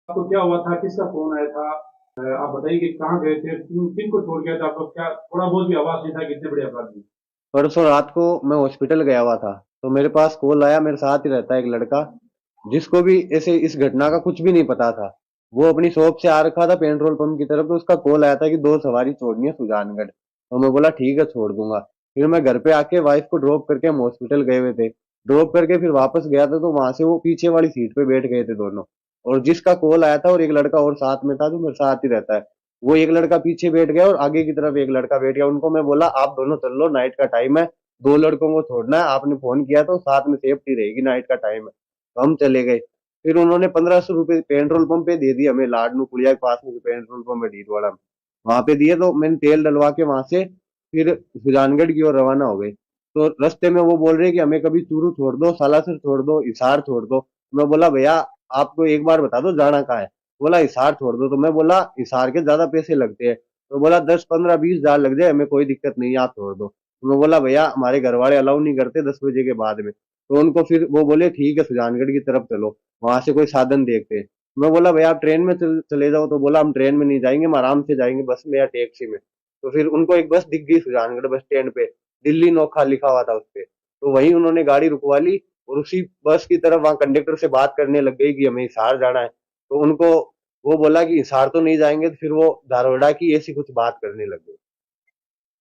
आपको क्या हुआ था? किसका फ़ोन आया था? आप बताइए कि कहाँ गए थे? किनको छोड़ गया था आपको? क्या थोड़ा बहुत भी आवाज़ नहीं था कि इतने बड़े अपराधी? परसों रात को मैं हॉस्पिटल गया हुआ था, तो मेरे पास कॉल आया। मेरे साथ ही रहता है एक लड़का, जिसको भी ऐसे इस घटना का कुछ भी नहीं पता था। वो अपनी शॉप से आ रखा था पेट्रोल पंप की तरफ, तो उसका कॉल आया था कि दो सवारी छोड़नी है सुजानगढ़। तो मैं बोला ठीक है, छोड़ दूंगा। फिर मैं घर पे आके वाइफ को ड्रॉप करके हम हॉस्पिटल गए हुए थे। ड्रॉप करके फिर वापस गया था, तो वहां से वो पीछे वाली सीट पे बैठ गए थे दोनों। और जिसका कॉल आया था और एक लड़का और साथ में था जो मेरे साथ ही रहता है, वो एक लड़का पीछे बैठ गया और आगे की तरफ एक लड़का बैठ गया। उनको मैं बोला आप दोनों चल लो, नाइट का टाइम है, दो लड़कों को छोड़ना है, आपने फोन किया तो साथ में सेफ्टी रहेगी, नाइट का टाइम है। तो हम चले गए। फिर उन्होंने 1500 रुपये पेट्रोल पंप पे दे दिए हमें, लाडनू पुलिया के पास में जो पेट्रोल पंप है डीडवाड़ा में, वहां पे दिए। तो मैंने तेल डलवा के वहां से फिर सुजानगढ़ की ओर रवाना हो गए। तो रास्ते में वो बोल रहे कि हमें कभी चूरू छोड़ दो, सालासर छोड़ दो, हिसार छोड़ दो। मैं बोला भैया आपको एक बार बता दो जाना कहाँ है। बोला हिसार छोड़ दो। तो मैं बोला हिसार के ज्यादा पैसे लगते हैं। तो बोला 10 15 20 हजार लग जाए, हमें कोई दिक्कत नहीं है, आप छोड़ दो। तो मैं बोला भैया हमारे घर वाले अलाउ नहीं करते 10 बजे के बाद में। तो उनको फिर वो बोले ठीक है सुजानगढ़ की तरफ चलो, वहां से कोई साधन देखते हैं। मैं बोला भैया आप ट्रेन में चले जाओ। तो बोला हम ट्रेन में नहीं जाएंगे, हम आराम से जाएंगे बस में या टैक्सी में। तो फिर उनको एक बस दिख गई सुजानगढ़ बस स्टैंड पे, दिल्ली नोखा लिखा हुआ था उसपे। तो वहीं उन्होंने गाड़ी रुकवा ली और उसी बस की तरफ वहां कंडक्टर से बात करने लग गई कि हमें हिसार जाना है। तो उनको वो बोला कि हिसार तो नहीं जाएंगे, तो फिर वो धारवाड़ा की ऐसी कुछ बात करने लग गई।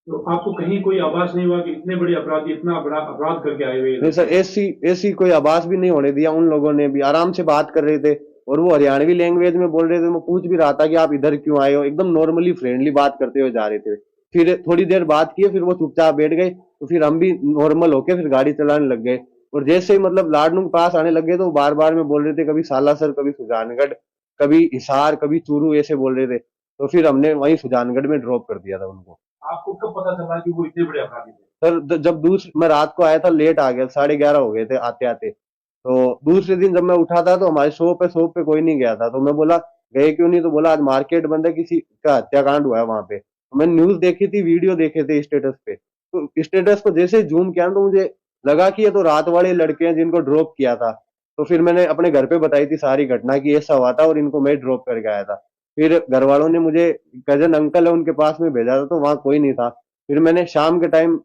तो आपको कहीं कोई आभास नहीं हुआ कि इतने बड़े अपराधी इतना बड़ा अपराध करके आए हुए ये नहीं सर, लड़के? ऐसी ऐसी कोई आवाज भी नहीं होने दिया। उन लोगों ने भी आराम से बात कर रहे थे और वो हरियाणवी लैंग्वेज में बोल रहे थे। मैं पूछ भी रहा था कि आप इधर क्यों आए हो, एकदम नॉर्मली फ्रेंडली बात करते हुए जा रहे थे। फिर थोड़ी देर बात किए, फिर वो चुपचाप बैठ गए। तो फिर हम भी नॉर्मल होके फिर गाड़ी चलाने लग गए। और जैसे ही मतलब लाडनू के पास आने लगे तो बार बार में बोल रहे थे कभी सालासर, कभी सुजानगढ़, कभी हिसार, कभी चूरू, ऐसे बोल रहे थे। तो फिर हमने वहीं सुजानगढ़ में ड्रॉप कर दिया था उनको। आपको कब पता चला कि वो इतने बड़े अपराधी थे? सर जब मैं रात को आया था, लेट आ गया, 11:30 हो गए थे आते आते। तो दूसरे दिन जब मैं उठा था तो हमारे शॉप पे कोई नहीं गया था। तो मैं बोला गए क्यों नहीं। तो बोला आज मार्केट बंद है, किसी का हत्याकांड हुआ है वहां पे। तो मैंने न्यूज देखी थी, वीडियो देखे थे स्टेटस पे। तो स्टेटस को जैसे जूम किया ना, तो मुझे लगा कि ये तो रात वाले लड़के हैं जिनको ड्रॉप किया था। तो फिर मैंने अपने घर पे बताई थी सारी घटना की ऐसा हुआ था और इनको मैं ड्रॉप करके आया था। फिर घर वालों ने मुझे, कजन अंकल है उनके पास में भेजा था, तो वहां कोई नहीं था। फिर मैंने शाम के टाइम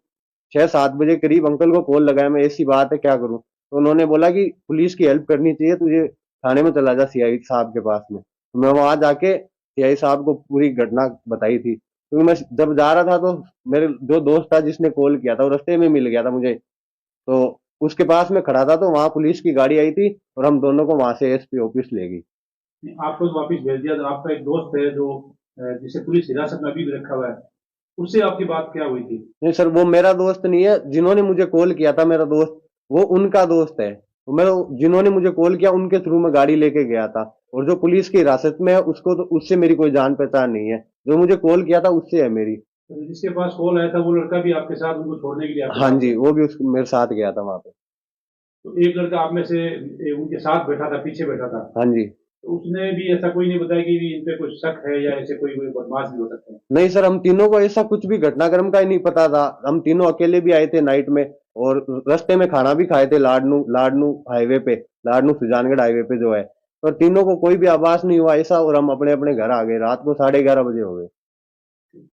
6 7 बजे करीब अंकल को कॉल लगाया, मैं ऐसी बात है क्या करूं। तो उन्होंने बोला कि पुलिस की हेल्प करनी चाहिए तुझे, थाने में चला जा सीआई साहब के पास में। तो मैं वहां जाके सीआई साहब को पूरी घटना बताई थी। क्योंकि मैं जब जा रहा था तो मेरे जो दोस्त था जिसने कॉल किया था वो रास्ते में मिल गया था मुझे। तो उसके पास में खड़ा था, तो वहां पुलिस की गाड़ी आई थी और हम दोनों को वहां से एसपी ऑफिस ले गई। आपको तो वापिस भेज दिया। तो आपका एक दोस्त है जो जिसे पुलिस हिरासत में अभी भी रखा हुआ है, उससे आपकी बात क्या हुई थी? नहीं सर, वो मेरा दोस्त नहीं है। जिन्होंने मुझे कॉल किया था मेरा दोस्त, वो उनका दोस्त है। तो मैं, जिन्होंने मुझे कॉल किया उनके थ्रू में गाड़ी लेके गया था। और जो पुलिस की हिरासत में है उसको तो, उससे मेरी कोई जान पहचान नहीं है। जो मुझे कॉल किया था उससे है मेरी। तो जिसके पास कॉल आया था वो लड़का भी आपके साथ उनको छोड़ने के लिए आपके हाँ साथ जी, गया? वो भी मेरे साथ गया था वहां पे। तो एक लड़का आप में से उनके साथ बैठा था, पीछे बैठा था। हाँ जी। तो उसने भी ऐसा कोई नहीं बताया कि इन पे कुछ शक है या ऐसे कोई कोई बदमाश भी हो सकते हैं? नहीं सर, हम तीनों को ऐसा कुछ भी घटनाक्रम का ही नहीं पता था। हम तीनों अकेले भी आए थे नाइट में, और रास्ते में खाना भी खाए थे लाडनू लाडनू हाईवे पे, लाडनू सुजानगढ़ हाईवे पे जो है। तो तीनों को कोई भी आभास नहीं हुआ ऐसा, और हम अपने अपने घर आ गए। रात को 11:30 बजे हो गए।